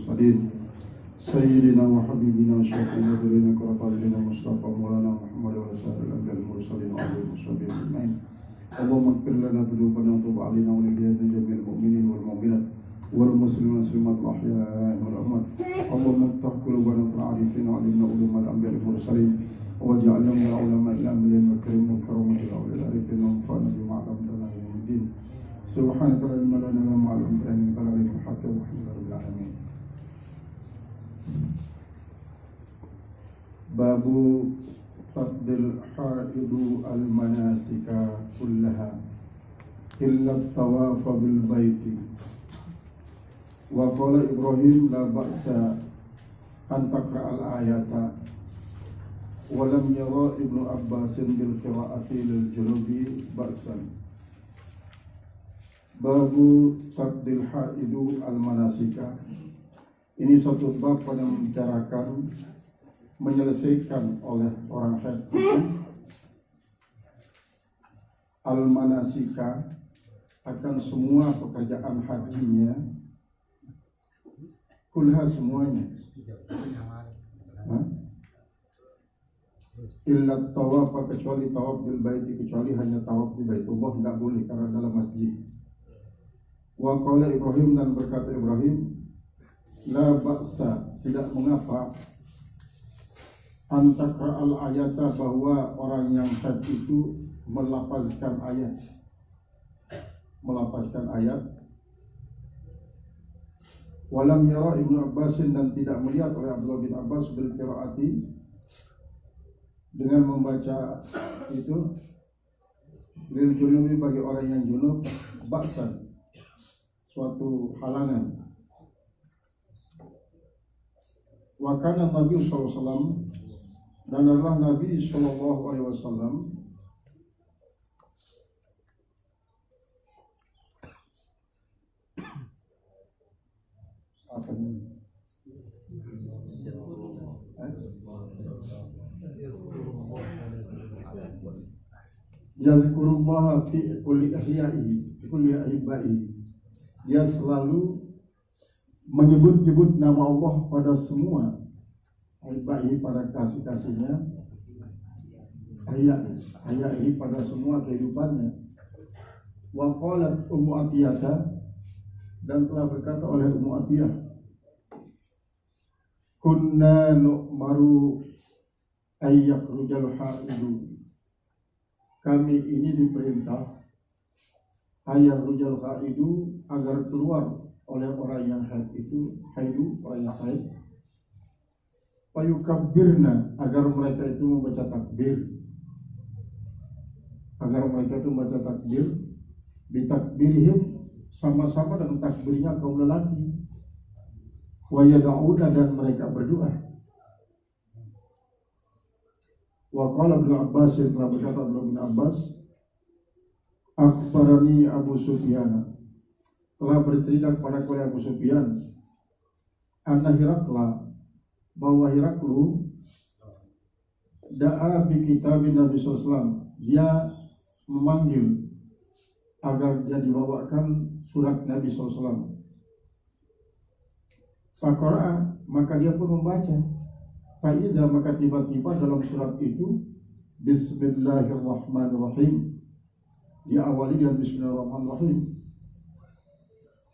المرسلين سيدنا وحبيبنا وشفيعنا ذرينا قرطالنا مصطفى مولانا محمد وسائر الأنبياء المرسلين وعليهم الصحابة أجمعين. اللهم اغفر لنا ذنوبنا وتب علينا ولجميع المؤمنين والمؤمنات والمسلمين والمسلمات الأحياء والأموات. اللهم افتح قلوبنا بالعارفين وعلمنا علوم الأنبياء المرسلين واجعلنا من العلماء العاملين والكريمين الكرامة الأولياء العارفين وانفعنا بما علمتنا يا يوم الدين. سبحانك لا علم لنا إلا ما علمتنا إنك أنت العليم الحكيم والحمد لله رب العالمين. Babu taqdil haidu al-manasika kullaha illa tawafa bil baiti. Wa qala Ibrahim la ba'sa an taqra al-ayata wa lam yara Ibnu Abbas bil qira'ati lil junubi ba'san. Babu taqdil haidu al-manasika. Ini satu bab yang membicarakan menyelesaikan oleh orang haid al-manasika akan semua pekerjaan hajinya, kulha semuanya, illa tawaf, kecuali tawaf bil baiti, kecuali hanya tawaf di Baitullah tidak boleh karena dalam masjid. Wa qala Ibrahim, dan berkata Ibrahim, la ba'sa, tidak mengapa, antakra al-ayata, bahwa orang yang haid itu melafazkan ayat, walam yara Ibnu Abbas, dan tidak melihat oleh Abdullah bin Abbas bil qiraati, dengan membaca itu, lil junubi, bagi orang yang junub, ba'san, suatu halangan. Wa kana Nabi sallallahu alaihi wasallam, dan adalah Nabi sallallahu alaihi wasallam yazkurullah fi kulli ahya'i, kulli ahibba'i. Dia selalu menyebut-nyebut nama Allah pada semua ahibba'i, pada kasih-kasihnya, ahya'i, pada semua kehidupannya. Wa qalat Ummu Atiyah, dan telah berkata oleh Ummu Atiyah, kunna nu'maru ayyakrujal haidu, kami ini diperintah ayyakrujal haidu, agar keluar oleh orang yang haid itu, orang yang haid, payukabbirna, agar mereka itu membaca takbir, bitakbirihim, sama-sama dengan takbirnya kaum lelaki, wa yad'una, dan mereka berdoa. Wa qala Ibnu Abbas, telah berkata Ibnu Abbas, akhbarani Abu Sufyan, telah bercerita kepada oleh Abu Sufyan, anna Hirakla, bahwa Hiraklu da'a bi kitabin Nabi sallallahu alaihi wasallam, dia memanggil agar dia dibawakan surat Nabi sallallahu alaihi wasallam. Faqara'a, maka dia pun membaca. Fa'idha, maka tiba-tiba dalam surat itu Bismillahirrahmanirrahim, diawali dengan Bismillahirrahmanirrahim.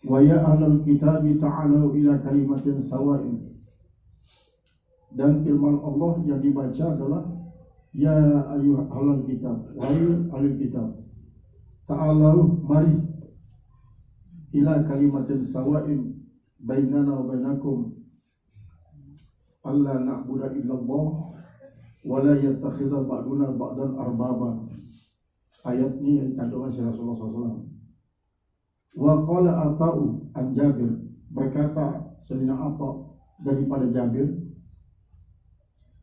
Wa ya ahlal kitabi ta'alau ila kalimatin sawa'in, dan firman Allah yang dibaca adalah ya ayyuhal ahlal kitab, wahai ahlul kitab, ta'alau, mari, ila kalimatin sawa'in bainana wa bainakum alla na'budu illallah wa la yattakhidha ba'duna ba'dan arbaba. Ayat ini kandungan Rasulullah SAW. Wa qala Ata'u an Jabir, berkata Sayyidina Ata daripada Jabir,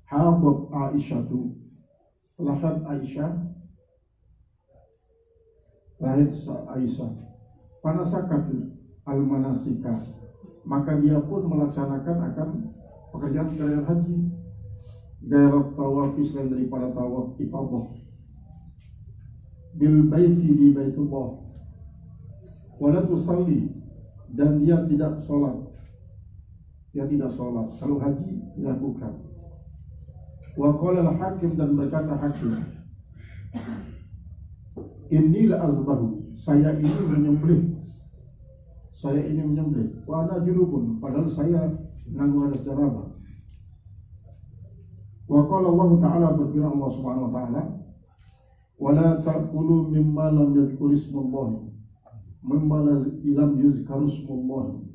hadat Aisyatu, telah Aisyah, lahir Aisyah, panasakat al-manasika, maka dia pun melaksanakan akan pekerjaan haji, gairat tawaf, selain daripada tawaf ifadah, bil baiti, di Baitullah, wala tusalli, dan dia tidak sholat, dia tidak sholat. Kalau haji dilakukan. Wa qala al-hakim, dan berkata hakim, inni la azbahu, saya ini menyembelih. Wa ana junubun, padahal saya nanggung hadas janabah. Wa qala Allah Ta'ala, berfirman Allah Subhanahu wa taala, wala ta'kulu mimma lam yadhkur ismullah, mimma lam yuzkar ismullah.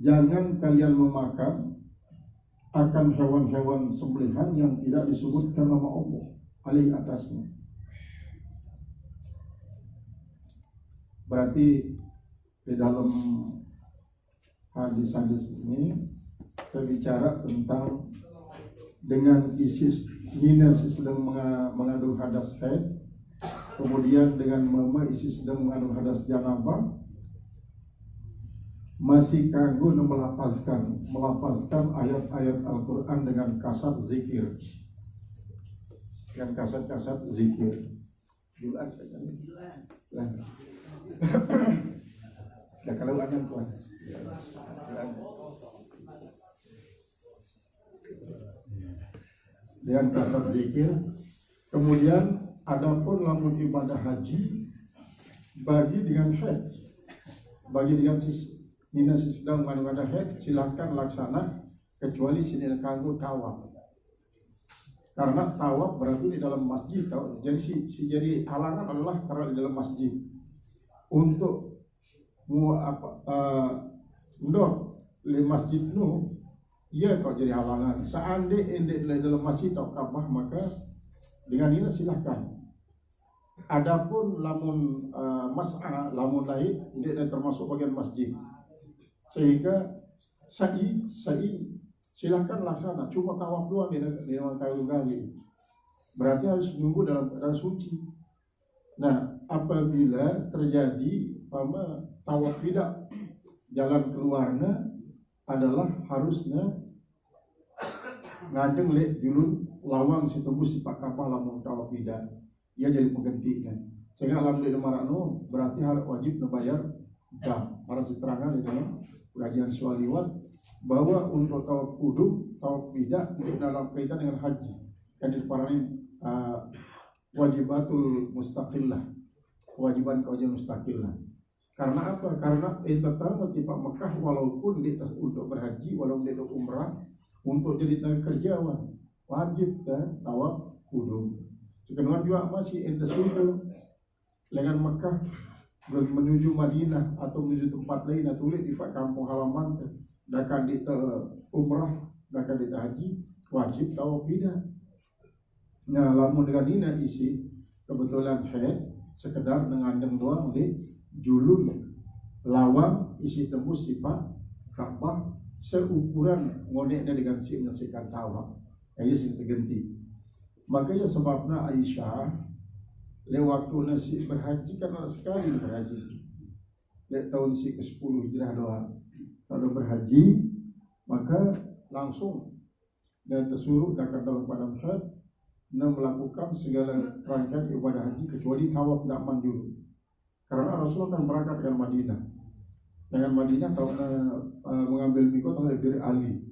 Jangan kalian memakan akan hewan-hewan sembelihan yang tidak disebutkan nama Allah alaihi atasnya. Berarti di dalam hadis-hadis ini berbicara tentang dengan isi Nina sedang mengandung hadas haid, kemudian dengan mama isi sedang mengandung hadas janabah, masih kanggo melafazkan ayat-ayat Al-Quran dengan kasat zikir, dengan kasat-kasat zikir. Julaan saja. Ya kalau ada tuan. Dengan kasat zikir. Kemudian adapun lamun ibadah haji bagi dengan haid, bagi dengan Nina sedang mengadakan haid, silakan laksana kecuali sini kanggo tawaf. Karena tawaf berarti di dalam masjid. Jadi jadi halangan adalah karena di dalam masjid. Untuk ndok di masjid nu, ia kau jadi halangan. Seandainya di dalam masjid atau Ka'bah, maka dengan ini silahkan. Adapun lamun mas'a, lamun lain, dia termasuk bagian masjid. Sehingga sa'i silahkan laksana, cuma tawaf doang di dalam kayu gali. Berarti harus menunggu dalam keadaan suci. Nah, apabila terjadi tawaf tidak, jalan keluarnya adalah harusnya ngajeng lek julun lawang si tembus si pak kapal lamun tawaf tidak, ia jadi penggantinya. Sehingga alhamdulillah marano berarti harus wajib membayar dam. Harus diterangkan di dalam kajian swaliwat bahwa untuk tawaf kudum, tawaf tidak untuk dalam kaitan dengan haji yang diparani wajibatul mustaqillah, kewajiban mustaqillah. Karena apa? Karena pertama tipe Mekah walaupun di untuk berhaji, walaupun di umrah, untuk jadi tenaga kerjawan wajib tawaf kudum. Sekedar juga masih ente sudah dengan Mekah menuju Madinah atau menuju tempat lain atau di kampung halaman, dakan di umrah, dakan di haji, wajib tawaf tidak. Nah, lamun dengan ini isi kebetulan haid sekedar dengan doang di julun lawang isi tembus sifat Ka'bah seukuran ngoneknya dengan si menyaksikan tawaf. Ayo sing terganti. Makanya sebabnya Aisyah lewat waktu nasi berhaji kan sekali berhaji. Lewat tahun si ke-10 hijrah doang. Kalau berhaji maka langsung dan tersuruh dekat dalam padang haid dan melakukan segala rangkaian ibadah haji kecuali tawaf tidak manjur. Karena Rasulullah kan berangkat dengan Madinah. Dengan Madinah mengambil mikot oleh Bir Ali.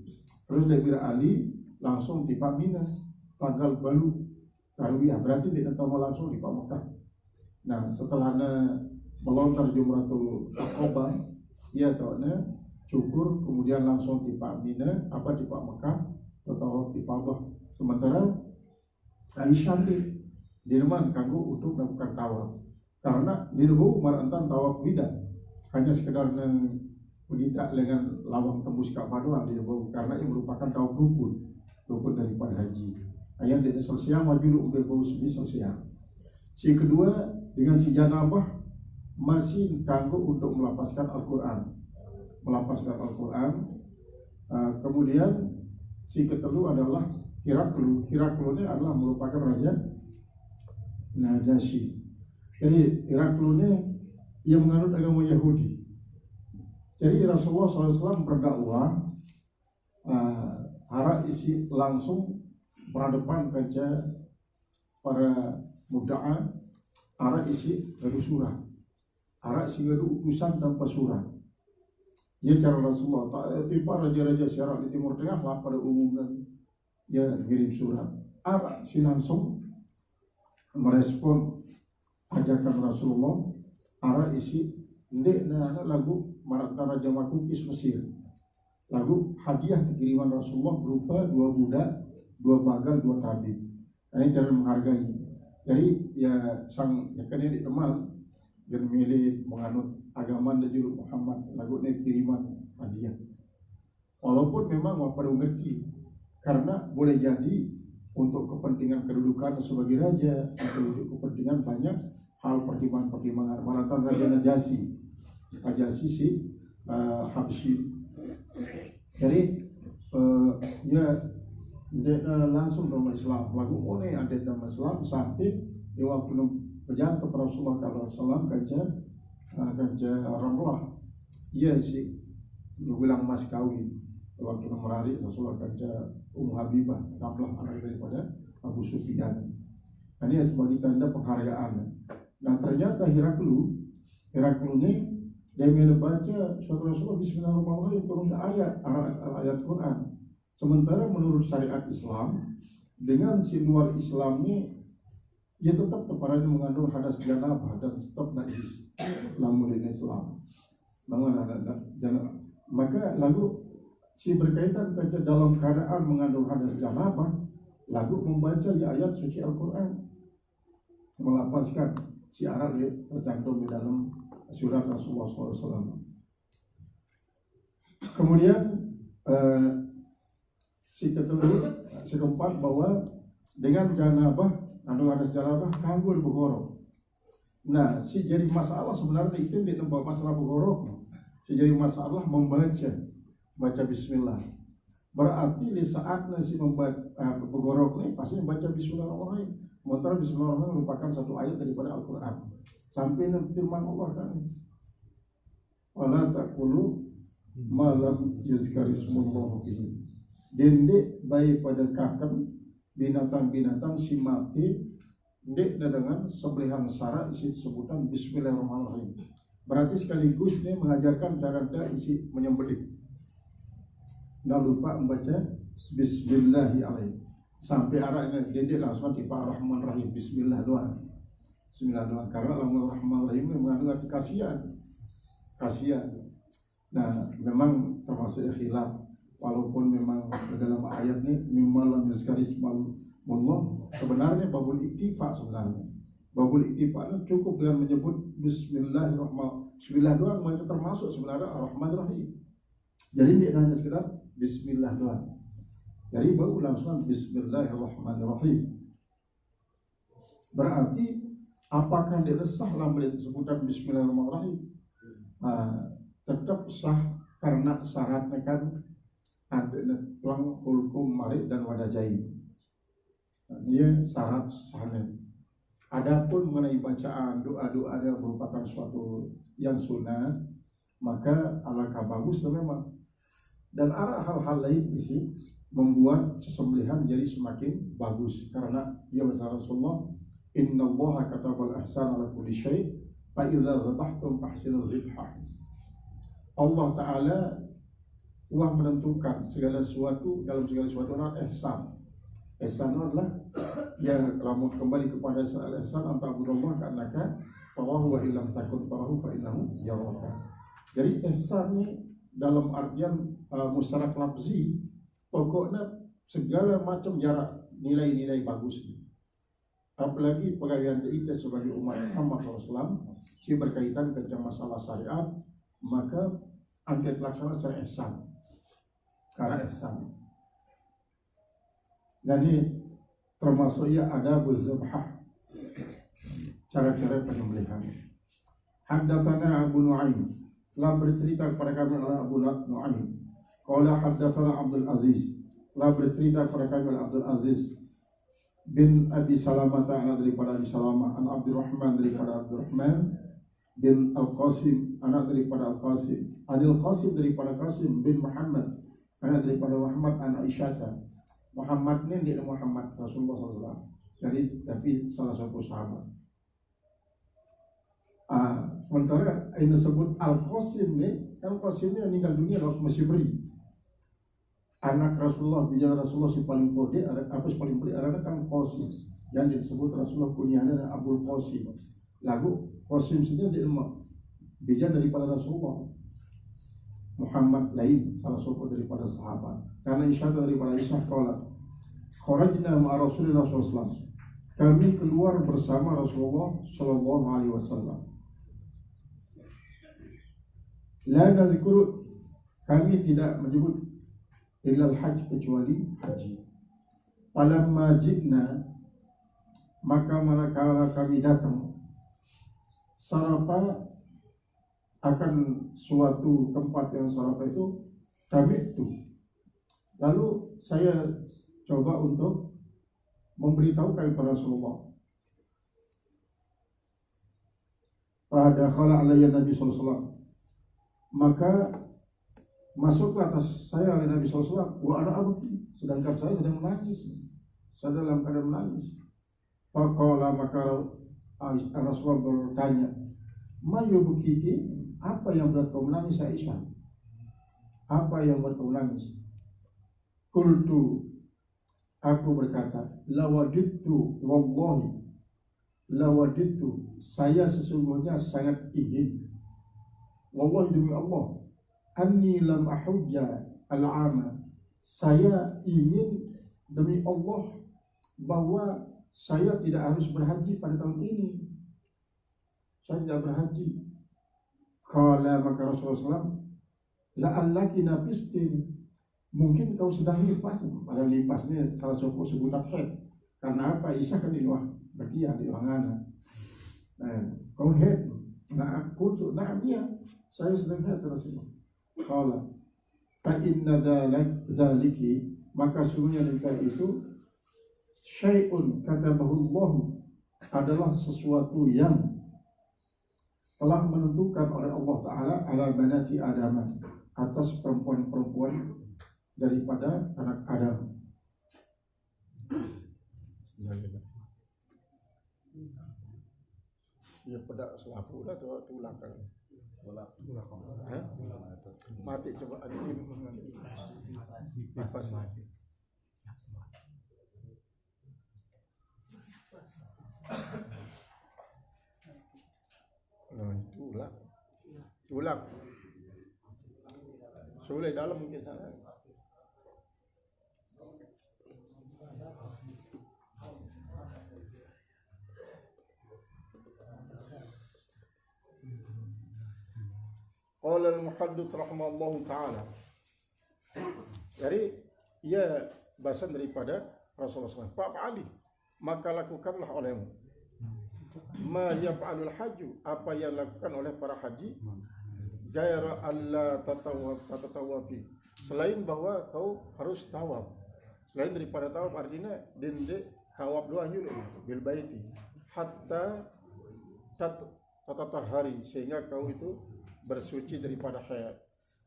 Terus dari Bir Ali langsung di Mina tanggal baru Tarwiyah, berarti dia ketemu langsung di Mekah. Nah, setelah melontar Jumratul Aqabah, ia tahunya cukur, kemudian langsung di Mina, di Mekah atau di Ka'bah. Sementara Aisyah di rumah kanggo untuk melakukan tawaf. Karena di rumah marantan tawaf tidak hanya sekedar begitu dengan lawang tembus Ka'bah doang di rumah, karena ini merupakan tawaf rukun daripada haji. Ayat tidak selesai wajib berbau selesai. Si kedua dengan si janabah masih kanggo untuk melapaskan Al-Quran, kemudian si kedua adalah Hiraklu ini adalah merupakan raja Najasyi. Jadi Hiraklu ini yang menganut agama Yahudi. Jadi Rasulullah SAW berdakwah harap isi langsung berhadapan ke para mudda'a, harap isi gaduh surah, harap isi gaduh utusan tanpa surah. Ya cara Rasulullah tak tiba raja-raja syarat di Timur Tengah lah pada umumnya ya kirim surat. Arab si langsung merespon ajakan Rasulullah. Arab isi ndek na lagu Marata Raja Makukis Mesir. Lagu hadiah kiriman Rasulullah berupa 2 budak, 2 bagal, 2 tabib. Ini cara menghargai. Jadi ya sang ya kan ini teman dan milih menganut agama Nabi Muhammad lagu ini kiriman hadiah. Walaupun memang pada ngerti karena boleh jadi untuk kepentingan kedudukan sebagai raja atau untuk kepentingan banyak hal pertimbangan-pertimbangan. Maratan Raja Najasi si Habsyi. Jadi ya langsung dalam Islam lagu mulai ada dalam Islam sampai di waktu berjalan kepada Rasulullah SAW kerja Ramlah iya sih bilang mas kawin waktu merari Rasulullah kerja Habibah Ramlah anak daripada Abu Sufyan. Ini sebagai tanda penghargaan. Nah ternyata Heraklu ini dia membaca surat Rasulullah Bismillahirrahmanirrahim turun ayat Quran. Sementara menurut syariat Islam dengan si luar Islamnya ia tetap kepada mengandung hadas janabah dan tetap najis lamun Islam. Maka lagu si berkaitan kerja dalam keadaan mengandung hadas janabah, lagu membaca ayat suci Al-Quran melapaskan syarat tercantum di dalam surat Rasulullah SAW. Kemudian si keempat bahwa dengan janabah anu hadas janabah kanggo begorok. Nah, si jadi masalah sebenarnya itu di tempat masalah begorok. Si jadi masalah baca bismillah. Berarti di saat si membaca begorok nih pasti membaca bismillahirrahmanirrahim. Sementara bismillahirrahmanirrahim merupakan satu ayat daripada Al-Quran. Sampai firman Allah kan. Wala taqulu ma lam yuzkar ismullah bihi. Dendek baik pada kaken binatang-binatang si mati ndek dengan sembelihan syarat isi sebutan bismillahirrahmanirrahim. Berarti sekaligus dia mengajarkan cara dia isi menyembelih. Nggak lupa membaca bismillahirrahmanirrahim. Sampai arahnya dendek langsung tiba Ar-Rahman-Rahim bismillah doang. Bismillah doang karena Ar-Rahman-Rahim mengandung arti kasihan. Nah, memang termasuk khilaf. Walaupun memang dalam ayat ini mimmalam yuzkaris Allah sebenarnya babul iktifa sebenarnya. Babul iktifa cukup dengan menyebut bismillahirrahmanirrahim. Bismillah doang itu termasuk sebenarnya Ar-Rahman-Rahim. Jadi dia hanya sekedar bismillah doang. Jadi baru langsung bismillahirrahmanirrahim. Berarti apakah dia sah dalam sebutan bismillahirrahmanirrahim? Tetap sah karena syaratnya kan ada pelang hulkum marik dan wadajai. Dia syarat sahnya. Adapun mengenai bacaan doa-doa yang merupakan suatu yang sunnah, maka alangkah bagus memang. Dan arah hal-hal lain isi membuat sesembelihan jadi semakin bagus karena ia bersama Rasulullah innallaha katabal ihsan ala kulli syai' fa idza dzabhtum fahsinul dzibhah. Allah Ta'ala telah menentukan segala sesuatu dalam segala sesuatu adalah ihsan. Ihsan adalah yang ramu kembali kepada ihsan antara Allah karena tarahu wa illam takun tarahu fa innahu yaraka. Jadi ihsan ini dalam artian musyarak lafzi pokoknya segala macam jarak nilai-nilai bagus. Apalagi pegawaian kita sebagai umat Muhammad SAW si berkaitan dengan masalah syariat, maka angkat laksana secara ihsan. Karena ihsan. Dan ini termasuk ya ada berzabhah, cara-cara penyembelihan. Haddatsana Abu Nu'aim, telah bercerita kepada kami oleh Abu Nu'aim. Qala haddatsana Abdul Aziz, telah bercerita kepada kami oleh Abdul Aziz bin Abi Salamah anak daripada Abi Salamah, an Abdurrahman daripada Abdurrahman bin Al-Qasim anak daripada Al-Qasim, Adil Qasim daripada Qasim bin Muhammad anak daripada Muhammad anak Aisyah. Muhammad ini dia Muhammad Rasulullah SAW. Jadi tapi salah satu sahabat. Sementara ini disebut Al-Qasim ini Kan Qasim ini meninggal dunia waktu masih beri. Anak Rasulullah, bijak Rasulullah si paling pode, apa si paling pode, anak kan Qasim. Yang disebut Rasulullah kunyahnya Abul Qasim. Lagu Qasim sendiri dia bijak daripada Rasulullah. Muhammad lain salah satu daripada sahabat. Karena Isya daripada Isya kala kharajna ma'a Rasulullah SAW. Kami keluar bersama Rasulullah Sallallahu Alaihi Wasallam. La nazkuru, kami tidak menyebut illal hajj kecuali haji. Falamma jitna, maka manakala kami datang sarapa akan suatu tempat yang sarapa itu kami itu. Lalu saya coba untuk memberitahukan kepada Rasulullah. Pada khala alayya Nabi sallallahu alaihi wasallam, maka masuklah atas saya oleh Nabi sallallahu alaihi wasallam wa ana abki, sedangkan saya sedang menangis. Saya dalam keadaan menangis. Faqala, maka Rasulullah bertanya, "Ma yubkiki?" Apa yang buat kau menangis Aisyah? Apa yang buat kau menangis? Qultu, aku berkata, lawadittu wallahi, lawadittu, saya sesungguhnya sangat ingin, wallahi demi Allah, anni lam ahujja al-ama, saya ingin demi Allah bahwa saya tidak harus berhaji pada tahun ini. Saya tidak berhaji. Qala, maka Rasulullah SAW, la'allaki nafistin, mungkin kau sedang lipas. Pada lipasnya salah satu sebutan head. Karena apa? Isa kan di luar bagian, di luar ngana. Kau head. Nah aku tuh, nah dia, saya sedang head Rasulullah. Qala, fa inna dzaliki, maka sungguhnya nikah itu syai'un katabahu Allah, adalah sesuatu yang telah menentukan oleh Allah Ta'ala ala banati Adam, atas perempuan-perempuan daripada anak Adam. Ya pada selapu lah tuh tulang kan. Mati coba ada ini nafas mati. Nah, tulang. Sulit dalam mungkin sana. Qala al-muhaddits rahimahullahu ta'ala. Jadi ia bahasan daripada Rasulullah SAW. Pak Ali, maka lakukanlah olehmu ma yaf'alul haju, apa yang dilakukan oleh para haji, gaira alla tatawafi, selain bahwa kau harus tawaf. Selain daripada tawaf artinya dende tawaf doang juga bil baiti hatta tatatahari, sehingga kau itu bersuci daripada haid.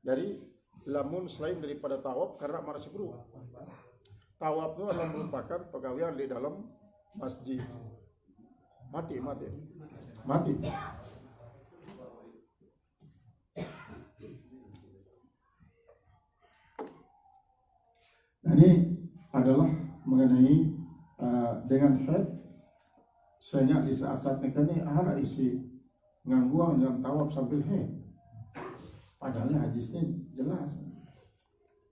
Jadi lamun selain daripada tawaf, karena marah sebelum tawaf itu adalah merupakan pegawaian di dalam masjid. Mati. Nah, ini adalah mengenai dengan haid, sehingga di saat-saat nikah ini ada isi ngangguang dalam tawaf sambil haid. Padahal hadisnya jelas,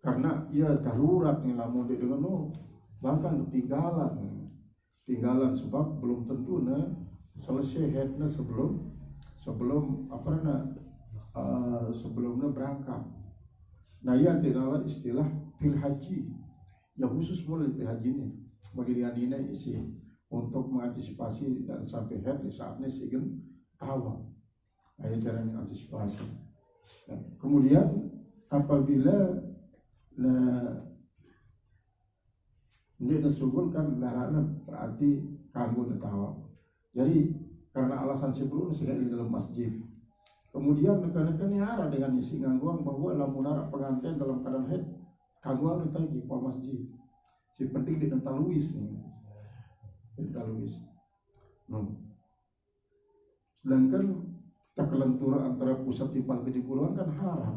karena ia darurat nih lamun dengan bahkan tinggalan sebab belum tentu selesai headnya sebelumnya berangkat. Nah, ia tidaklah istilah fil haji yang khusus mulai fil haji ini bagi dianina isi untuk mengantisipasi dan sampai head di saatnya sigem tawaf. Nah, ini cara mengantisipasi. Nah, kemudian apabila dia disugulkan larangan, berarti kanggo tawaf. Jadi karena alasan sebelumnya sehingga di dalam masjid. Kemudian nekan-nekan hara dengan isi ngangguang bahwa lamun arak pengantin dalam keadaan haid kangguang ditagi ke masjid. Si penting di Taluis nih. Di Taluis. Sedangkan kelenturan antara pusat timpal ke Jepuluan kan haram,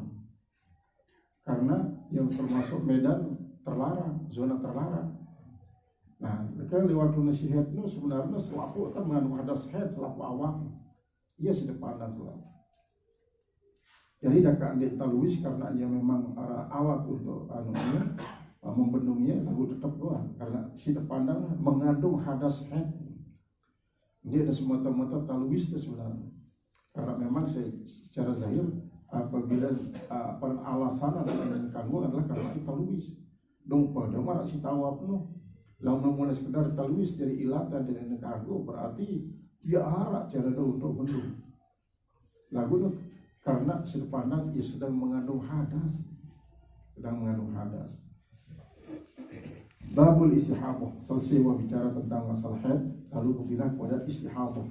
karena yang termasuk medan terlarang, zona terlarang. Nah, mereka lewat nasihat itu sebenarnya selaku kan mengandung hadas head selaku awam, ia sedepanan selalu. Jadi dakaan dia talwis karena ia memang arah alat untuk membendungnya, lagu tetap doang karena si terpandang mengandung hadas head. Dia ada semata-mata talwis itu sebenarnya. Karena memang secara zahir apabila alasan yang kanggo adalah karena talwis. Dong pada marah si tawab no. Lalu mulai sekedar talwis dari ilat dan dari kanggo berarti dia harap cara untuk bendung. Lagu no, karena sedepandang ia sedang mengandung hadas. Babul istihabah, selesai bicara tentang masalah haid, lalu berpindah kepada istihabah.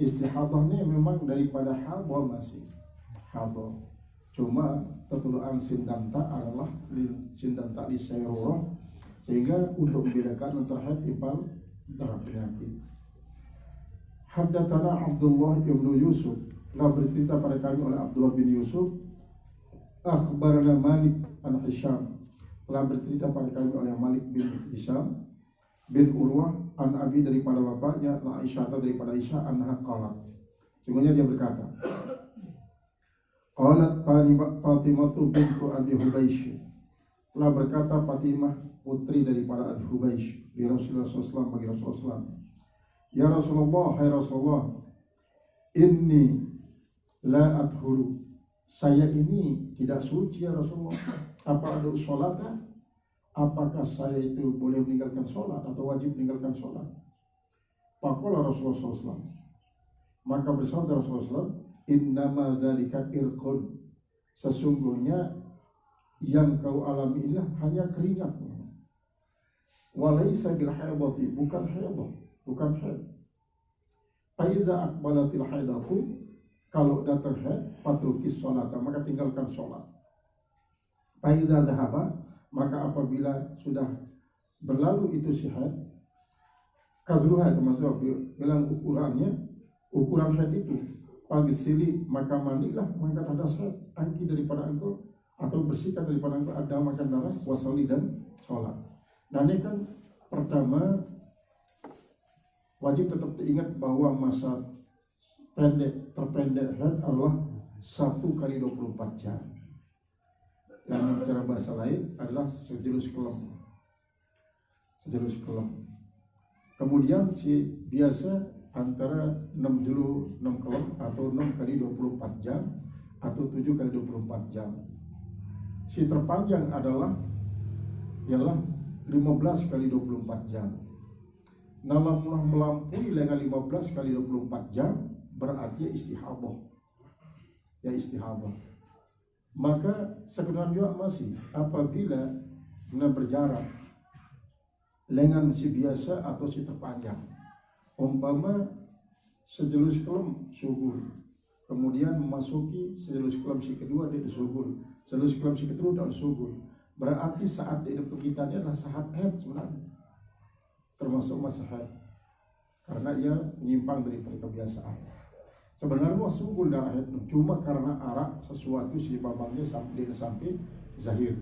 Istihabah ini memang daripada hadah masih hadah. Cuma tertuluan sin dan ta adalah sin dan ta li sayrurah, sehingga untuk membedakan antara haid impal darah penyakit. Haddatsana Abdullah ibnu Yusuf, telah bercerita pada kami oleh Abdullah bin Yusuf. Akhbarana Malik an Hisham, telah bercerita pada kami oleh Malik bin Hisham bin Urwah an Abi daripada bapaknya, la Aisyah daripada Aisyah anha qalat, sungguhnya dia berkata, qalat Fatimah bintu Abi Hubaysh, telah berkata Fatimah putri daripada Abi Hubaysh di Rasulullah SAW bagi Rasulullah SAW, ya Rasulullah, hai Rasulullah, inni la adhuru, saya ini tidak suci ya Rasulullah. Apa ada sholatnya? Apakah saya itu boleh meninggalkan sholat atau wajib meninggalkan sholat? Faqala Rasulullah SAW, maka bersabda Rasulullah SAW, innama dzalika irqun, sesungguhnya yang kau alami inilah hanya keringat. Walaysa bil haidati, bukan haidah, bukan haid. Fa idza aqbalatil haidatu, kalau datang haid, fatrukis sholata, maka tinggalkan sholat. Fa idza dhahaba, maka apabila sudah berlalu itu si haid, kadruha, termasuk bilang ukuran haid itu, pagi sili maka mandilah, maka hadas haid, angki daripada engkau atau bersihkan daripada engkau ada makan darah, wasoli dan sholat. Dan ini kan pertama wajib tetap diingat bahwa masa terpendek haid adalah 1 kali 24 jam. Yang secara bahasa lain adalah sejelus kelem. Kemudian si biasa antara 6 kelem atau 6 kali 24 jam atau 7 kali 24 jam. Si terpanjang adalah ialah 15 kali 24 jam. Namun melampaui dengan 15 kali 24 jam berarti istihabah. Ya istihabah. Maka sebenarnya juga masih apabila berjarak lengan si biasa atau si terpanjang, umpama sejelus kelem subuh, kemudian memasuki sejelus kelem si kedua dia subuh, sejelus kelem si kedua dan subuh, berarti saat dia pergitannya adalah saat haid sebenarnya, termasuk masa haid, karena ia menyimpang dari kebiasaan. Sebenarnya sungguh darah haid, cuma karena arak sesuatu si babangnya sampai zahir.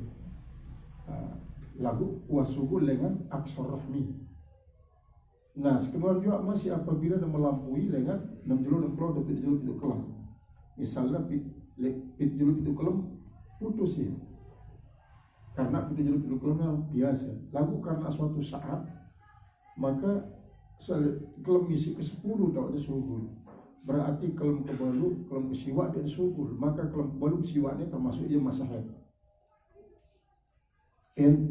Lagu wasuhul dengan aksar rahmi. Nah, sekedar juga masih apabila dia melampaui dengan 6 atau 7 itu kelam. Misalnya pit itu kelam putus ya. Karena pit itu kelam biasa. Lagu karena suatu saat maka kelam isi ke-10 tak ada suhul. Berarti kelem kebalu, kelem kesiwak dan subul, maka kelem kebalu kesiwaknya termasuk ia masa haid.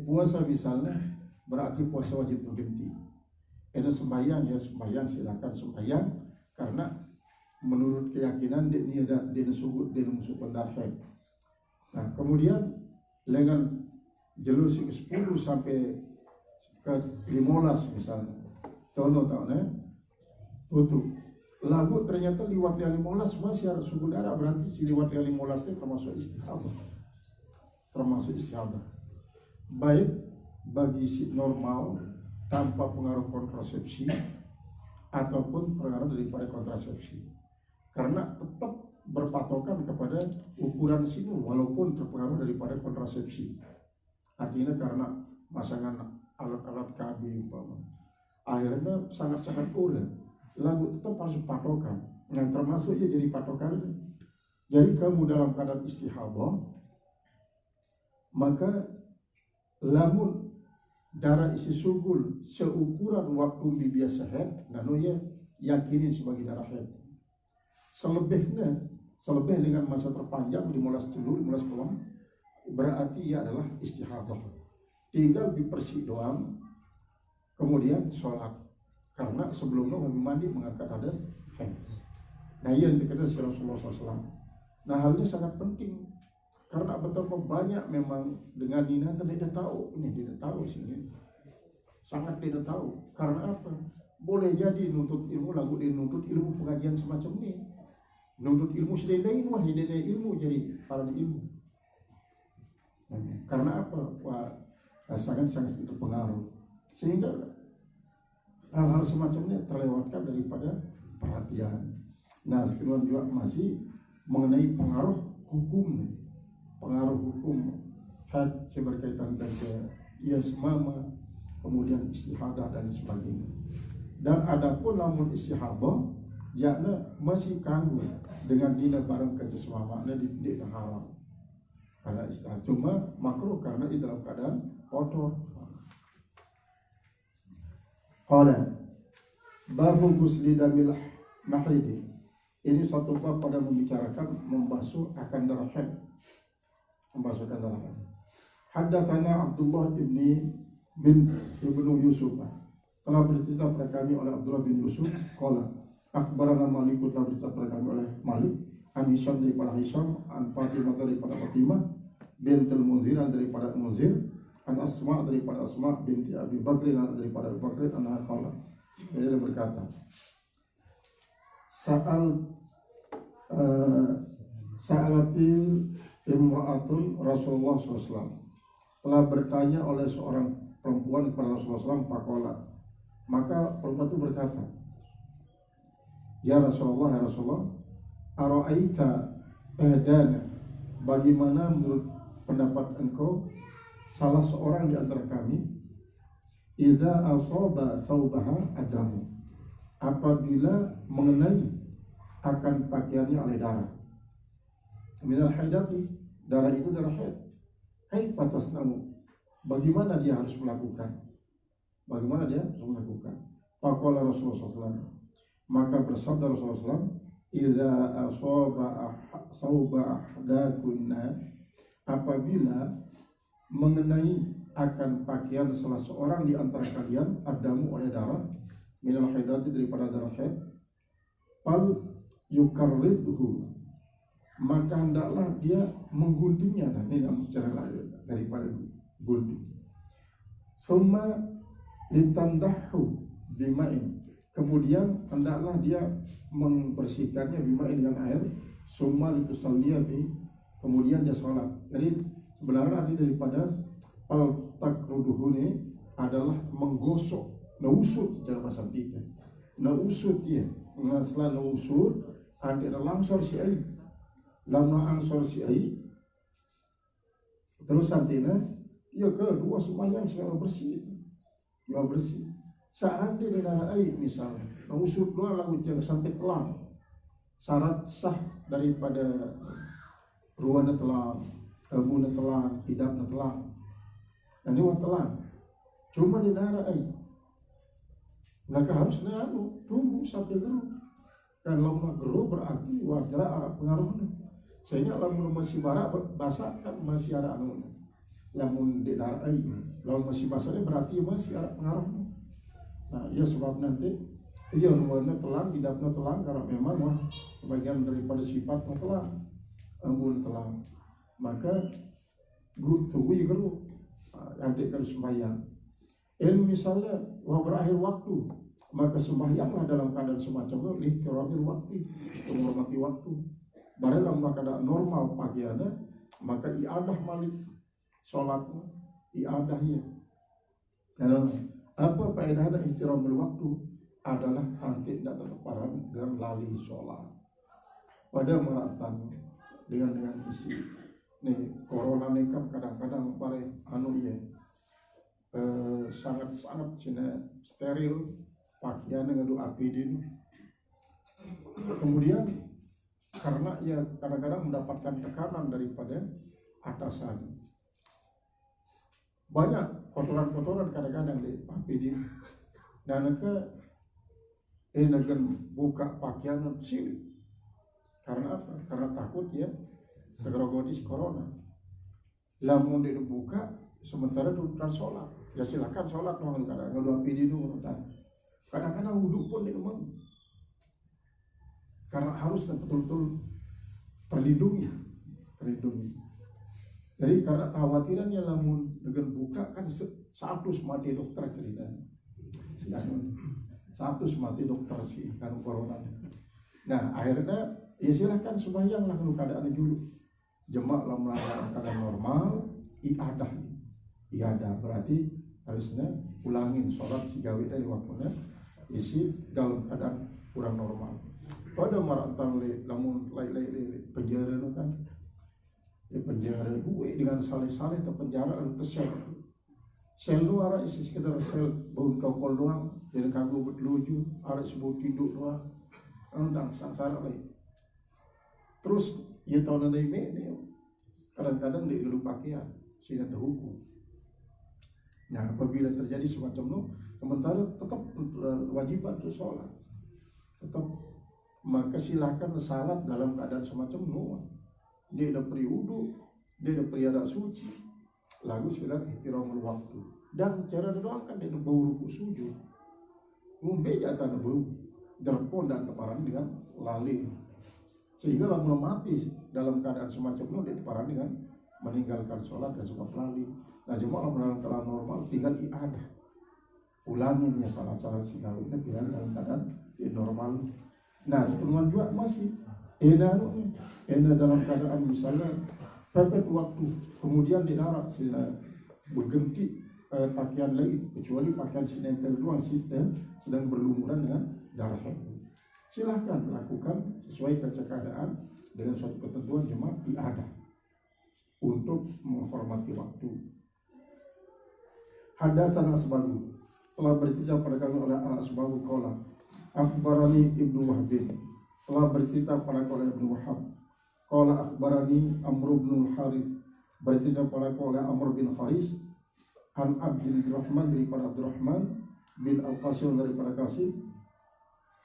Puasa misalnya berarti puasa wajib berhenti. Ada sembahyang ya sembahyang, silakan sembahyang karena menurut keyakinan dia ada subul, dia musuh pendar haid. Nah kemudian lengan jelus ke 10 sampai ke 15 misalnya, tahun tutup. Lalu ternyata liwat dari 15 masih harus suhu darah, berarti si liwat dari 15 itu termasuk istihabah. Baik bagi si normal tanpa pengaruh kontrasepsi ataupun pengaruh daripada kontrasepsi. karena tetap berpatokan kepada ukuran sinu walaupun terpengaruh daripada kontrasepsi. Artinya karena masangan alat-alat KB akhirnya sangat-sangat kurang, lalu tetap harus patokan yang termasuk ya jadi patokan. Jadi kamu dalam keadaan istihadah, maka lamun darah isi sugul seukuran waktu biasa haid, nanu ya yakinin sebagai darah haid. Selebih dengan masa terpanjang 15 celur 15 kelam berarti ia adalah istihadah. Tinggal dipersih doang, kemudian sholat, karena sebelumnya mandi mengangkat hadas haid. Nah yang dikatakan Rasulullah SAW. Nah hal ini sangat penting karena betapa banyak memang dengan Nina tidak tahu, ini tidak tahu sini, sangat tidak tahu. Karena apa? Boleh jadi nuntut ilmu lagu dia nuntut ilmu pengajian semacam ini, nuntut ilmu sedendai wah sedendai ilmu jadi para ilmu. Karena apa? Wah sangat-sangat terpengaruh sehingga hal-hal semacam ini terlewatkan daripada perhatian. Nah sekarang juga masih mengenai pengaruh hukum had berkaitan dengan yasmama, kemudian istihadah dan sebagainya. Dan adapun namun istihadah yakni masih kanggu dengan dina barang kejesmamaknya di haram karena istihadah, cuma makruh karena di dalam keadaan kotor. Qala babu ghusli damil mahidi. Ini satu bab pada membicarakan membasuh akan darah haid. Membasuhkan darah haid. Haddatsana Abdullah ibnu Yusuf. Telah bercerita kepada kami oleh Abdullah bin Yusuf. Qala akhbarana Malik, telah bercerita kepada kami oleh Malik. An Hisham daripada Hisham, an Fatimah daripada Fatimah, bintul Munzir daripada Munzir, an Asma daripada Asma binti Abi Bakr daripada Abu Bakr, anha qala. Dia berkata, Sa'alatil imra'atun Rasulullah SAW, telah bertanya oleh seorang perempuan kepada Rasulullah SAW, faqala, maka perempuan itu berkata, ya Rasulullah, ara'aita ahdana, bagaimana menurut pendapat engkau salah seorang di antara kami idza asaba thawbaha adamu, apabila mengenai akan pakaiannya oleh darah. Minal haidati, darah itu darah haid. Kaifa tasnamu, bagaimana dia harus melakukan? Faqala Rasulullah SAW, maka bersabda Rasulullah SAW, idza asaba thawba ahdakunna, apabila mengenai akan pakaian salah seorang di antara kalian adamu oleh darah, minal haidati, daripada darah haid, fal yukarridhu, maka hendaklah dia mengguntingnya. Dan ini dalam cara lain daripada gunting. Summa litandahu bima'in, kemudian hendaklah dia membersihkannya bima'in dengan air. Summa litusalliya bi, kemudian dia sholat. Jadi sebenarnya arti daripada al-takruduhu ini adalah menggosok, nausut cara bahasa kita. Nausut dia, ngaslah nausut ada langsor si ai, lama angsor si ai. Terus santina, ya kedua semuanya sudah bersih, Saat di darah ai misalnya, nausut dua lalu jangan sampai telang. Syarat sah daripada ruana telang, kalbuna telang, hidapna telang, dan dewa telang. Cuma di darah ai, maka harusnya tunggu sampai geru. Kalau geru berarti wajar pengaruhnya. Sehingga lamun masih barak basah kan masih ada anu. Lamun di darah ai, lamun masih basahnya berarti masih ada pengaruhnya. Nah, ya sebab nanti iya nuannya telang, hidapnya telang karena memang wah sebagian daripada sifatnya telang, embun telang. Maka tunggu ya geru. Adik kalau sembahyang. Ini misalnya wah berakhir waktu, maka sembahyanglah dalam keadaan semacam itu, lihtirabil waktu, menghormati waktu. Barang dalam keadaan normal pagiannya, maka iadah malik sholatnya, iadahnya. Dan apa faedahnya ihtirabil waktu adalah nanti tidak terparan dengan lali sholat. pada meratan dengan isi nih corona nih kan kadang-kadang pare sangat-sangat cina steril pakaian dengan APD. Kemudian karena ia kadang-kadang mendapatkan tekanan daripada atasan, banyak kotoran-kotoran kadang-kadang di APD dan dengan buka pakaian sini. Karena apa? Karena takut ya tergrogodis corona. Lamun dibuka sementara dudukan sholat, ya silakan sholat dong kadang ngadu APD dulu. Kadang-kadang wudhu pun di rumah. Karena harus betul-betul terlindungi. Jadi karena kekhawatirannya lamun dengan buka kan satu mati dokter cerita. Satu mati dokter sih kan corona. Nah akhirnya ya silakan sembahyang lah kalau keadaan dulu. Jemaah lah melakukan keadaan normal, iadah berarti harusnya ulangin sholat si gawe dari waktunya isi dalam keadaan kurang normal. Pada maratan lamun lai penjara itu kan di penjara gue dengan saleh-saleh atau penjara atau sel lu arah isi sekedar sel bau kokol doang jadi kagum berluju arah sebut tidur doang dan sangsara lagi. Terus ya tahun ini kadang-kadang di dulu pakaian sehingga terhukum. Nah apabila terjadi semacam itu, sementara tetap wajiban untuk sholat, tetap maka silakan salat dalam keadaan semacam itu. Dia ada periudu, dia ada periada suci, lalu sekedar ihtiramul waktu. Dan cara doakan dia bau ruku sujud, membeja tanah bau, derpon dan teparan dengan lali. Sehingga lamun mati dalam keadaan semacam itu dia teparan dengan meninggalkan sholat dan suka lali. Nah cuma dalam keadaan normal tinggal iadah, ulangin ya salat-salat segala itu tinggal dalam keadaan normal. Nah sepenuhan juga masih edah dalam keadaan misalnya pepet waktu kemudian dilarang berganti pakaian lain kecuali pakaian sinempel doang sedang berlumuran dengan darah. Silahkan lakukan sesuai keadaan dengan suatu ketentuan jemaah iadah untuk menghormati waktu. Hadatsana Asbagu telah bercerita pada kami oleh Al-Asbagu qala akhbarani Ibnu Wahb telah bercerita pada kami Ibnu Wahab qala akhbarani Amr bin Harith bercerita pada kami Amr bin Haris an Abdurrahman daripada Abdurrahman bin Al-Qasim daripada Qasim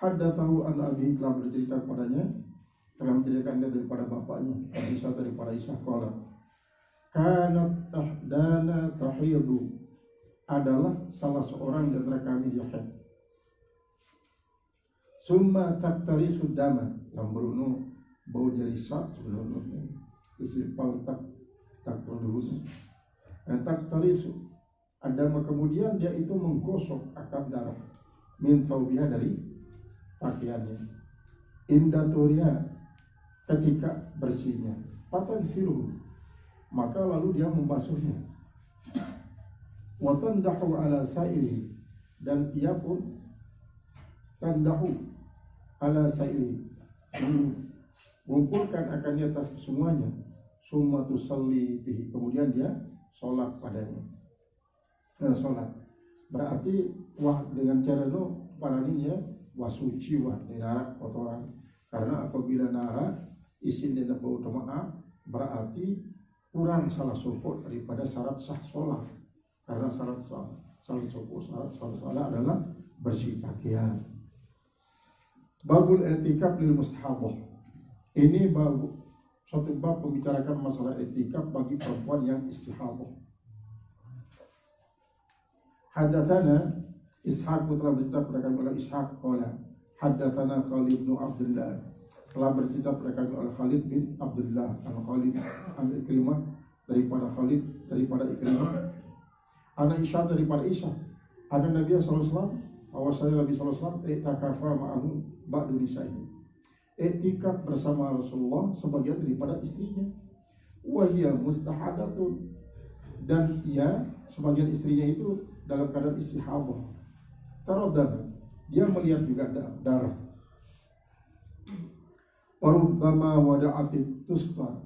haddatsahu an Abi telah bercerita kepadanya telah menceritakan daripada bapaknya Aisyah daripada Aisyah qala kanat tahdana tahidu adalah salah seorang di antara kami dia haid. Summa taktari sudama yang berunuh bau jari sak sebelumnya isi paltak tak lurus dan taktari adama kemudian dia itu menggosok akar darah min thawbiha dari pakaiannya indatoria ketika bersihnya patah siruh maka lalu dia membasuhnya wa tandahu ala sairi dan ia pun tandahu ala sairi mengumpulkan akan di atas semuanya summa tusalli bihi kemudian dia sholat padanya. Sholat berarti wah dengan cara no paraninya wasuci wah nara kotoran karena apabila nara isin dan bau toma'a berarti kurang salah sopot daripada syarat sah sholat karena syarat sholat adalah bersih pakaian. Babul etikaf lil mustahabah ini suatu bab membicarakan masalah etikaf bagi perempuan yang istihadah. Hadatsana Ishaq telah bercerita pada kami oleh Ishaq qala hadatsana Khalid bin Abdullah telah bercerita pada kami oleh Khalid bin Abdullah Khalid an Ikrimah daripada Khalid daripada Ikrimah ana Isya daripada Isya ada Nabi sallallahu alaihi wasallam bahwasanya Nabi sallallahu alaihi wasallam i'takafa ma'ahu ba'du nisa'i i'tikaf bersama Rasulullah sebagian daripada istrinya wa hiya mustahadatun dan ia sebagian istrinya itu dalam keadaan istihadah taraddan dia melihat juga darah Warubbama wada'atit tusta,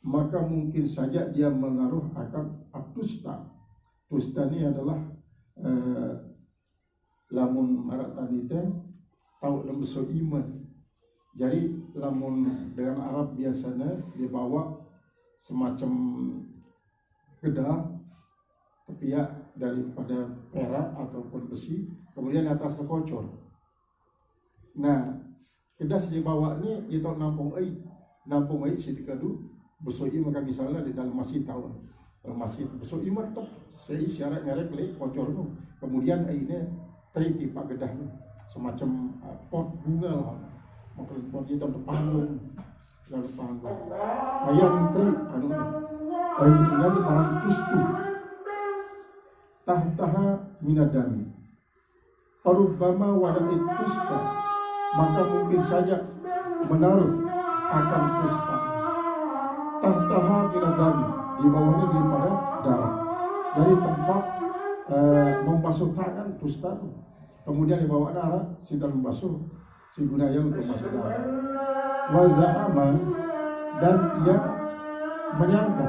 maka mungkin saja dia menaruh akan tusta. Tusta ini adalah lamun marak tadi teh tahu dan besok iman. Jadi lamun dengan Arab biasanya dibawa semacam gedah tepiak daripada perak ataupun besi, kemudian atasnya kocor. Nah, kedah dibawa ini kita nampung ai si tikadu besok iman, maka misalnya di dalam masjid tahu masjid besok iman tuh saya syarat nyarek le kocor tu, kemudian ai ini teri di pak gedah semacam pot bunga lah, maka pot itu panggung lalu panggung ayam teri ai ini barang tustu tahtaha minadami. Parubbama wada'it tusta, maka mungkin saja menaruh akan tusta tahtaha minadami, di bawahnya daripada darah, dari tempat membasuh tangan tusta, kemudian dibawa darah sidang membasuh si gunaya untuk masuk darah. Wa za'ama, dan dia menyangka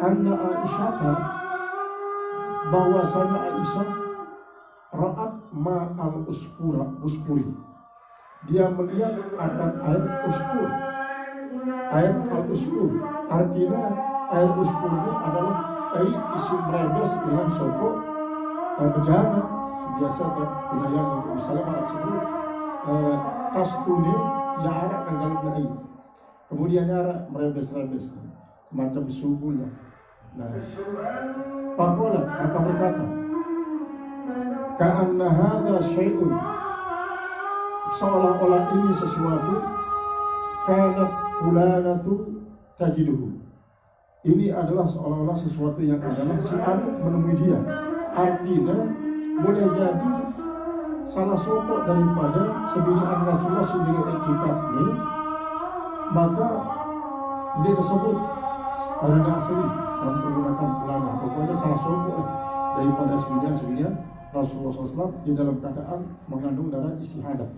anna Aisyah, bahwasanya Aisyah ra'at ma'al uspuri, dia melihat akan air uspur. Air al-uspur artinya air uspur ini adalah air isi merebes dengan sopo bejana biasa ke wilayah misalnya barat sebelum tas tuni yang arak dan dalam air, kemudian arak merebes-rebes semacam subul lah. Nah, Pakola maka berkata, ka'anna hadha syai'un, seolah-olah ini sesuatu, kanat fulanatu tajiduhu, ini adalah seolah-olah sesuatu yang adalah si anu menemui dia. Artinya boleh jadi salah satu daripada sebinian Rasulullah sendiri etikap ini, maka dia disebut pada asli dan menggunakan pelana. Pokoknya salah satu daripada sebinian Rasulullah SAW di dalam keadaan mengandung darah istihadah.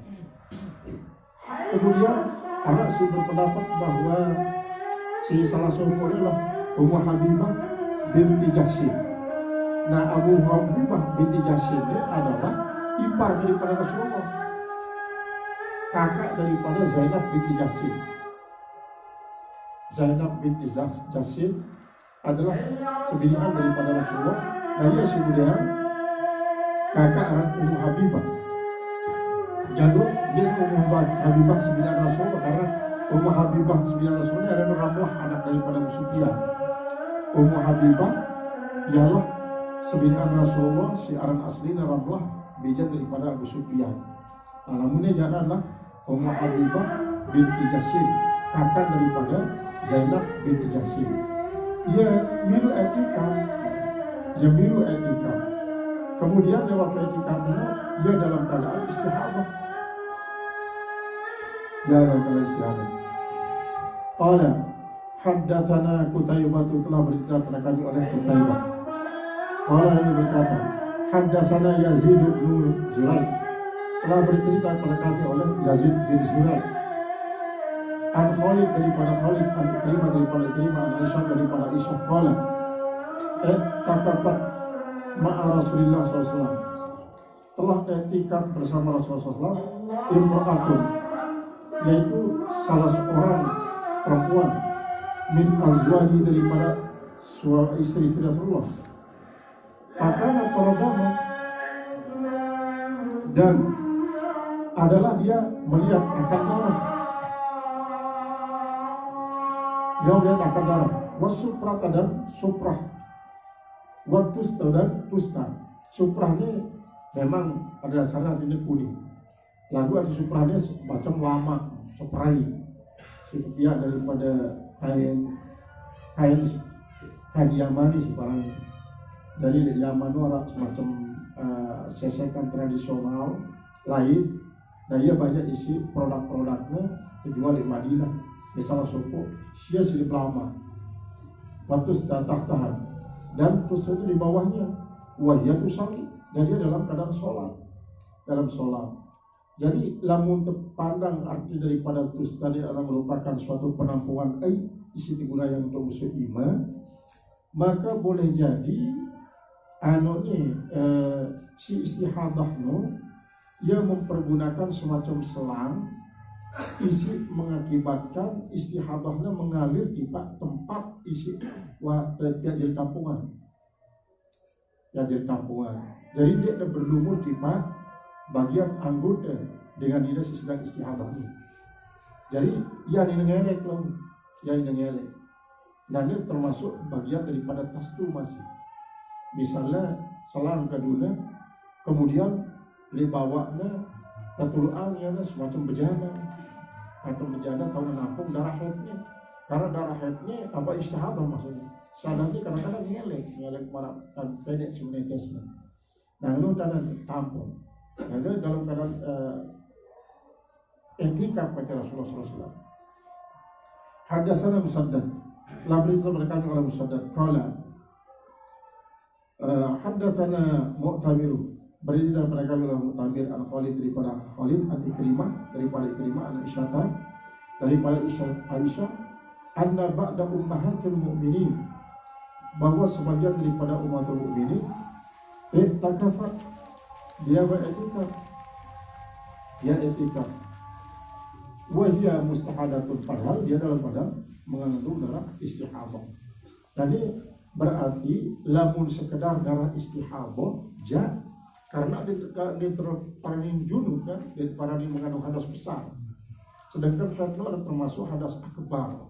Kemudian ada sumber pendapat bahwa si salah satu adalah Ummu Habibah binti Jahsy. Nah, Abu Habibah binti Jahsy ini adalah ipar daripada Rasulullah, kakak daripada Zainab binti Jahsy. Zainab binti Jahsy adalah sebinian daripada Rasulullah. Nah, dia kemudian kakak Ummu Habibah. Jadi dia Ummu Habibah sebinian Rasulullah, karena Ummu Habibah sebinian Rasulullah adalah Ramlah, anak daripada Abu Sufyan. Ummu Habibah ialah sebinian Rasulullah, si aran aslinya Ramlah, bija daripada Abu Sufyan. Nah, namunnya janganlah Ummu Habibah binti Jahsy, kakak daripada Zainab binti Jahsy. Ia milu etika. Kemudian lewat etikanya ia dalam keadaan istihadah. Qala haddatsana Qutaibah, telah bercerita kepada kami oleh Qutaibah. Qala, ini berkata, haddatsana Yazid bin Zuraik, telah bercerita kepada kami oleh Yazid bin Zuraik. An Khalid daripada Khalid, an Ikrimah daripada Ikrimah, an Aisyah daripada Aisyah. Qala taqafat ma'a Rasulullah SAW, telah etikaf bersama Rasulullah SAW imra'atun, yaitu salah seorang perempuan, min azwaji, daripada istri-istri Rasulullah. Pakana Qarabama, dan adalah dia melihat akan darah. Dia melihat akan darah. Wasuprah dan suprah, watusta dan tusta. Suprah ini memang pada dasarnya artinya kuning. Lalu ada suprahnya macam lama, suprai, seperti daripada kain Yamani sih barang. Dari Yaman orang semacam sesekan tradisional lain. Nah, ia banyak isi produk-produknya dijual di Madinah. Misalnya sopo, sia silip lama, watus datang tahan, dan terus itu di bawahnya, wahya tusali, dan dia dalam keadaan sholat, Jadi lamun terpandang arti daripada tus tadi adalah merupakan suatu penampungan isi guna yang untuk musuh iman, maka boleh jadi si istihadah ia mempergunakan semacam selang isi mengakibatkan istihadahnya mengalir di tempat isi tiap jadi tampungan. Jadi dia berlumur di bagian anggota dengan dia sedang istihadah ini. Jadi ia ngelek loh, dan ini termasuk bagian daripada tastu masih. Misalnya selang kedua, kemudian dibawanya ketuluangnya semacam bejana atau menampung darah haidnya. Karena darah haidnya apa istihadah maksudnya. Sadar ini kadang-kadang ngelek marah dan pendek sebenarnya. Nah itu tanda tampung. Jadi dalam keadaan etika baca Rasulullah SAW. Hadatsana Musaddad, labri itu berkata oleh Musaddad, qala hadatsana Mu'tamiru, berita mereka oleh Mu'tamir an Khalid daripada Khalid an Ikrimah an Aisyah daripada Aisyah anna ba'da ummahatil mu'minin, bahwa sebagian daripada umatul mukminin takafat dia beretikaf, wahia mustahadatun, padahal dia dalam keadaan mengandung darah istihadah. Jadi berarti lamun sekedar darah istihadah karena di paranin junub kan, di paranin mengandung hadas besar, sedangkan karena ada termasuk hadas akbar.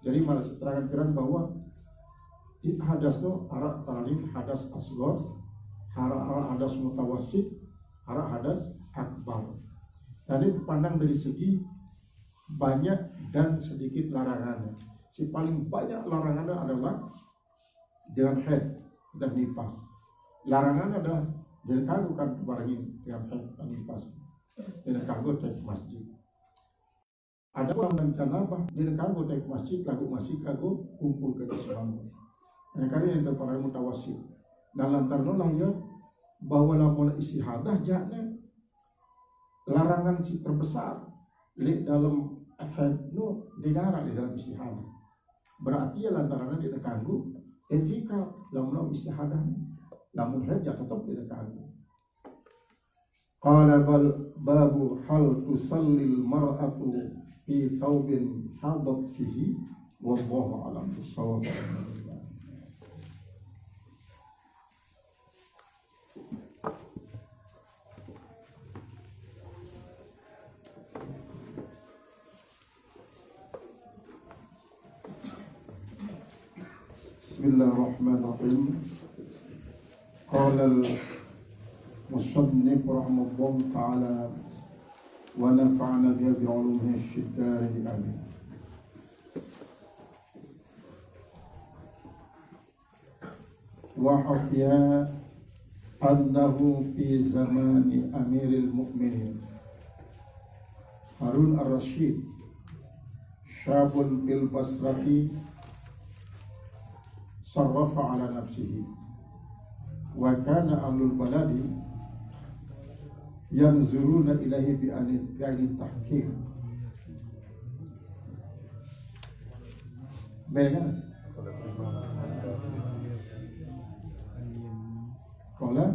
Jadi malah terang-terang bahwa hadas itu arah paranin hadas asghar, arah hadas mutawassit, arah hadas akbar. Dan itu pandang dari segi banyak dan sedikit larangannya. Si paling banyak larangannya adalah dengan haid dan nifas. Larangannya adalah jangan kagum kan barangin dengan haid dan nifas. Jangan kagum ke masjid. Ada orang dan janabah jangan kagum ke masjid, masih kagum kumpul ke Islam. Dan karena yang terpara mutawassit. Dan lantaran ya bahwa lamun istihadah jangan larangan si terbesar di dalam haid di dalam istihadah. Berarti ya lantaran dia terganggu etika lamun istihadah, lamun haid ya tetap dia terganggu. Qala babu hal tusallil mar'atu fi thawbin hadat fihi wallahu a'lam bis-shawab. Bismillahirrahmanirrahim. Qala al-musannif rahimahullah ta'ala wa nafa'ana bihi bi'ulumihi asy-syidari amin. Wa hafiya annahu fi zamani amiril mu'minin Harun ar-Rasyid syabun bil basrati sarrafa ala nafsihi wa kana ahlul baladi yanzuruna ilahi bi'aini tahkir. Baiklah. Qala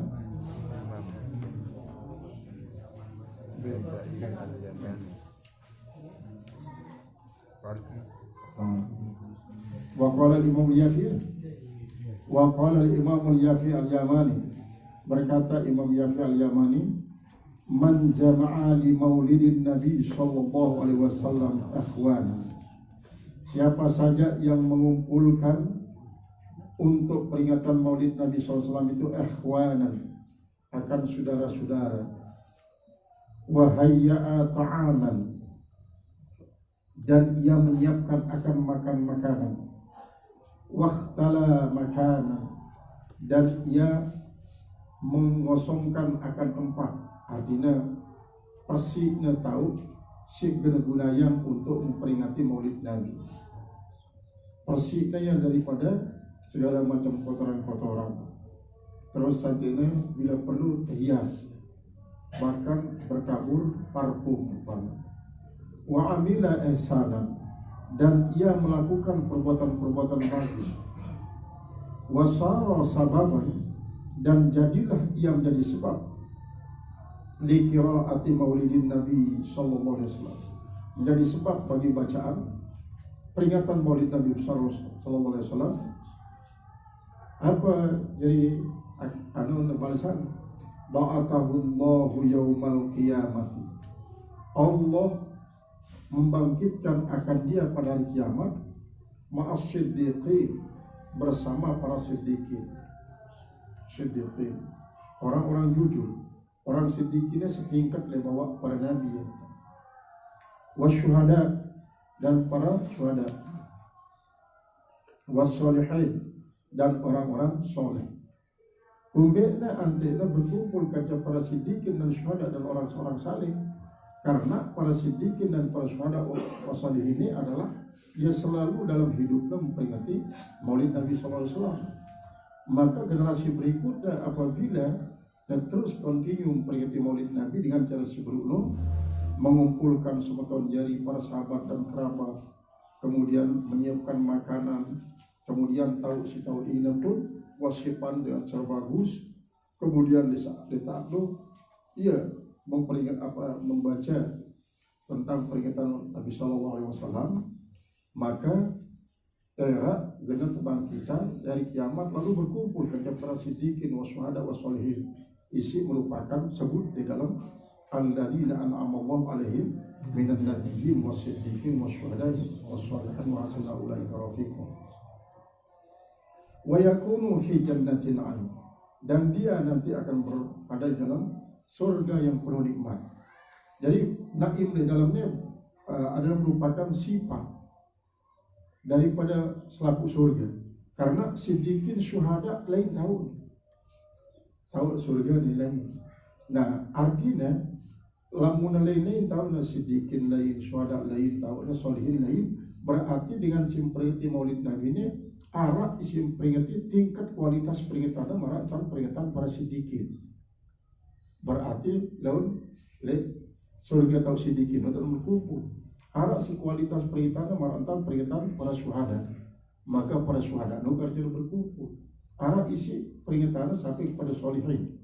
wa qala Imam Yafi wa qala Imam Yafi al-Yamani, berkata Imam Yafi al-Yamani, man jama'a li maulidin Nabi sallallahu alaihi wasallam akhwana, siapa saja yang mengumpulkan untuk peringatan maulid Nabi SAW itu akhwanan, akan saudara-saudara, wa hayya'a ta'aman, dan ia menyiapkan akan makan makanan, wakhtala makanan, dan ia mengosongkan akan tempat, artinya persisnya tahu si guna-gunayang untuk memperingati maulid Nabi, persisnya yang daripada segala macam kotoran-kotoran. Terus saat ini bila perlu hias, bahkan berkabur parfum wa amila ihsanan, dan ia melakukan perbuatan-perbuatan bagus, wasara sababan, dan jadilah ia menjadi sebab li qiraati maulidin Nabi sallallahu alaihi wasallam, menjadi sebab bagi bacaan peringatan Maulid Nabi sallallahu alaihi wasallam. Apa jadi balasan? Ba'atahullahu yaumal qiyamati, Allah membangkitkan akan dia pada hari kiamat, ma'as siddiqin, bersama para siddiqin. Siddiqin, orang-orang jujur. Orang siddiqinnya setingkat le bawa para nabi, wasyuhada, dan para syuhada, wassalihin, dan orang-orang soleh. Umbekna antara berkumpul kaca para siddiqin dan syuhada dan orang-orang saleh, karena para siddiqin dan para syuhada wasalih ini adalah dia selalu dalam hidupnya memperingati Maulid Nabi SAW. Maka generasi berikutnya apabila dan terus continue memperingati Maulid Nabi dengan cara sebelumnya, mengumpulkan semeton jari para sahabat dan kerabat, kemudian menyiapkan makanan, kemudian tahu si tahu ini pun wasipan dengan cara bagus, kemudian di saat itu ia membaca tentang peringatan Nabi Sallallahu Alaihi Wasallam, maka era dengan kebangkitan dari kiamat lalu berkumpul ke para siddiqin wasyuhada wassalihin, isi merupakan sebut di dalam alladzina an'ama Allahu alaihim minan nabiyyin was-siddiqin wasyuhada wassalihin wa hasuna ulaika rafiqa. Wa yakunu fi jannatin 'ain, dan dia nanti akan berada di dalam surga yang penuh nikmat. Jadi naim di dalamnya adalah merupakan sifat daripada selaku surga. Karena siddiqin syuhada lain tahu surga ni lain. Nah artinya lamun lain tahu na siddiqin lain, syuhada lain, tahu na solihin lain, berarti dengan simpriti Maulid Nabi ini arah isim peringati tingkat kualitas peringatan maracan peringatan para siddiqin. Berarti laun surga tahu siddiqin untuk berkumpul. Arah si kualitas peringatan maracan peringatan para syuhada. Maka para syuhada nu kerja berkumpul. Arah isi peringatan sampai kepada solihin.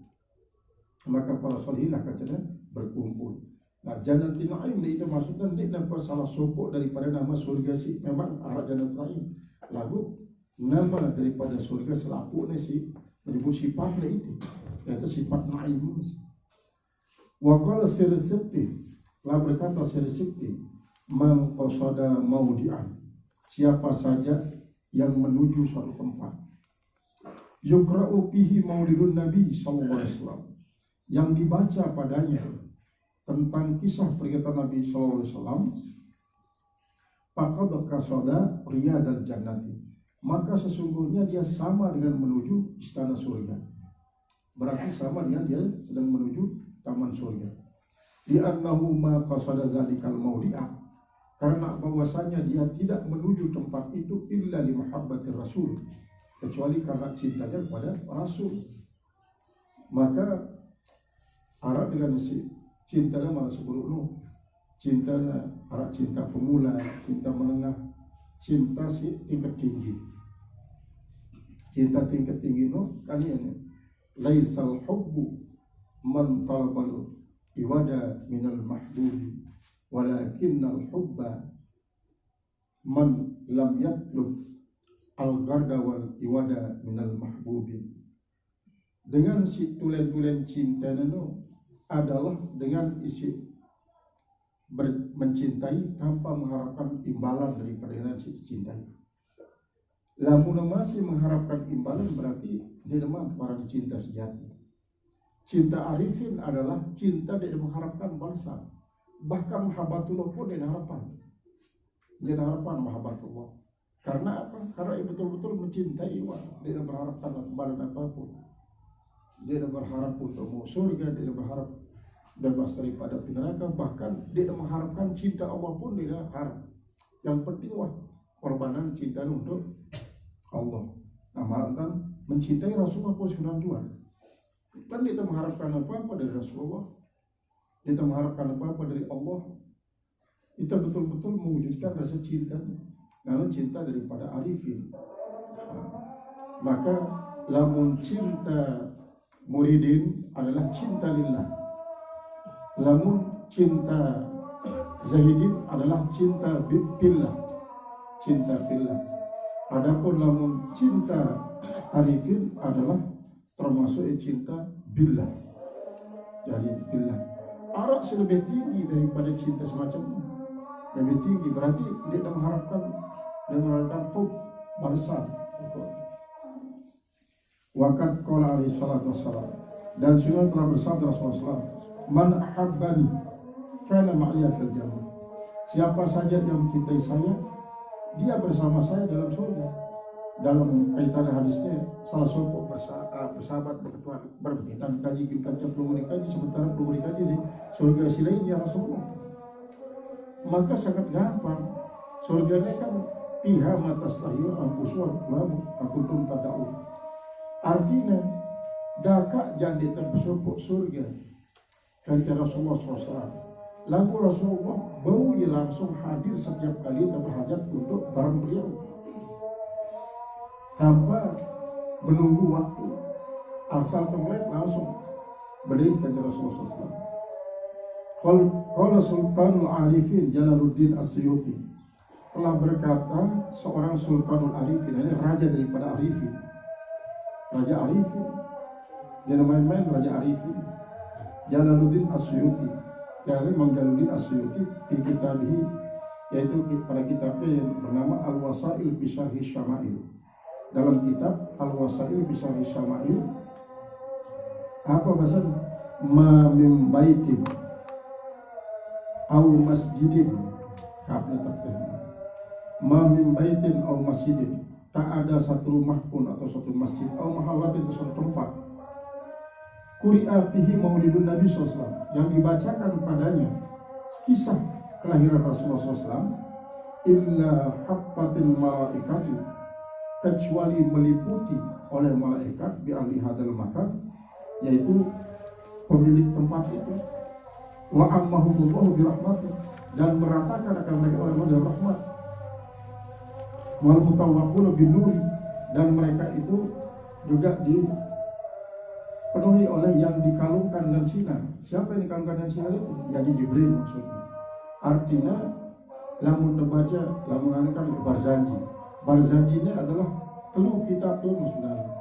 Maka para solihin lah katanya berkumpul. Nah Jannatin Na'im itu maksudnya dia nampak salah sopok daripada nama surga si memang arah Jannatin Na'im. Lalu nama daripada surga selaku si menyebut sifatnya itu, yaitu sifat Na'im. Wa qala Sirsikti, lah berkata Sirsikti, man qasada maudi'an, siapa saja yang menuju suatu tempat, yukra'u fihi maulidun Nabi sallallahu alaihi wasallam, yang dibaca padanya tentang kisah peringatan Nabi sallallahu alaihi wasallam, faqad qasada riyadal jannati, maka sesungguhnya dia sama dengan menuju istana surga. Berarti sama dengan dia sedang menuju taman surga. Li'annahu ma qasada dzalikal maudi'a, karena bahwasanya dia tidak menuju tempat itu illa li mahabbatir rasul, kecuali karena cintanya kepada rasul. Maka arah dengan si cintanya malah sebelum cintanya arah cinta pemula, cinta menengah, cinta si tingkat tinggi. Cinta tingkat tinggi kan ini laisal hubbu man talabal iwada minal mahbubi, walakinnal hubba man lam yatlub al-gharda wal iwada minal mahbubi. Dengan si tulen-tulen cinta itu adalah dengan isi mencintai tanpa mengharapkan imbalan daripada yang si cintai. Lamun masih mengharapkan imbalan berarti dia memang orang cinta sejati. Cinta arifin adalah cinta tidak mengharapkan balasan. Bahkan mahabbatullah pun tidak harapan. Dia harapan mahabbatullah. Karena apa? Karena ia betul-betul mencintai Allah. Dia tidak berharapkan imbalan apapun. Dia tidak berharap untuk mau surga. Dia tidak berharap bebas daripada neraka. Bahkan dia tidak mengharapkan cinta Allah pun dia tidak harap. Yang penting korbanan cinta untuk Allah. Nah malah mencintai Rasulullah pun sudah jual. Dan kita mengharapkan apa-apa dari Rasulullah. Dia tak mengharapkan apa-apa dari Allah. Kita betul-betul mewujudkan rasa cinta, karena cinta daripada arifin. Maka lamun cinta muridin adalah cinta lillah, lamun cinta zahidin adalah cinta billah, cinta billah. Adapun lamun cinta arifin adalah termasuk cinta billah. Jadi billah arak lebih tinggi daripada cinta semacam ini, lebih tinggi, berarti dia mengharapkan hub balasan. Waqad qala alaihi salatu wassalam, dan sungguh telah bersabda Rasulullah SAW, man ahabbani kana ma'iya fil jannah. Siapa saja yang mencintai saya, dia bersama saya dalam surga. Dalam kaitan hadisnya, salah satu bersahabat berkaitan kaji kaca peluru dikaji, sementara peluru dikaji di surga silain ya Rasulullah. Maka sangat gampang. Surganya kan piha matastahiyu ampusuan lamu akuntum tada'u. Artinya daka jadi tersupuk surga kata Rasulullah SAW. Lalu Rasulullah bau langsung hadir setiap kali berhajat untuk barang beliau tanpa menunggu waktu, asal terlek langsung berdiri kata Rasulullah SAW. Qala Sultanul Arifin Jalaluddin As-Suyuti, telah berkata seorang Sultanul Arifin, ini raja daripada Arifin, Raja Arifin, jangan main-main Raja Arifin, Jalaluddin As-Suyuti. Karena Imam Jalaluddin As-Suyuti di kitabnya, yaitu pada kitabnya yang bernama Al-Wasail fi Syarhi Syama'il. Dalam kitab Al-Wasail fi Syarhi Syama'il, apa bahasa ma min baitin aw masjidin, kapnya takdir, ma min baitin aw masjidin, tak ada satu rumah pun atau satu masjid atau mahallatin atau satu tempat quri'a fihi maulidun Nabi SAW, yang dibacakan padanya kisah kelahiran Rasulullah SAW, illa haffatil malaikatu, kecuali meliputi oleh malaikat di ahli hadal makan, yaitu pemilik tempat itu, wa ammahumullahu birahmatih, dan meratakan akan mereka oleh Allah dengan rahmat, wal mutawwaquna binuri, dan mereka itu juga dipenuhi oleh yang dikalungkan dengan sinar. Siapa yang dikalungkan dengan sinar itu? Jadi Jibril maksudnya. Artinya lamun terbaca, lamun kan Barzanji. Barzanji ini adalah telu kitab itu sebenarnya.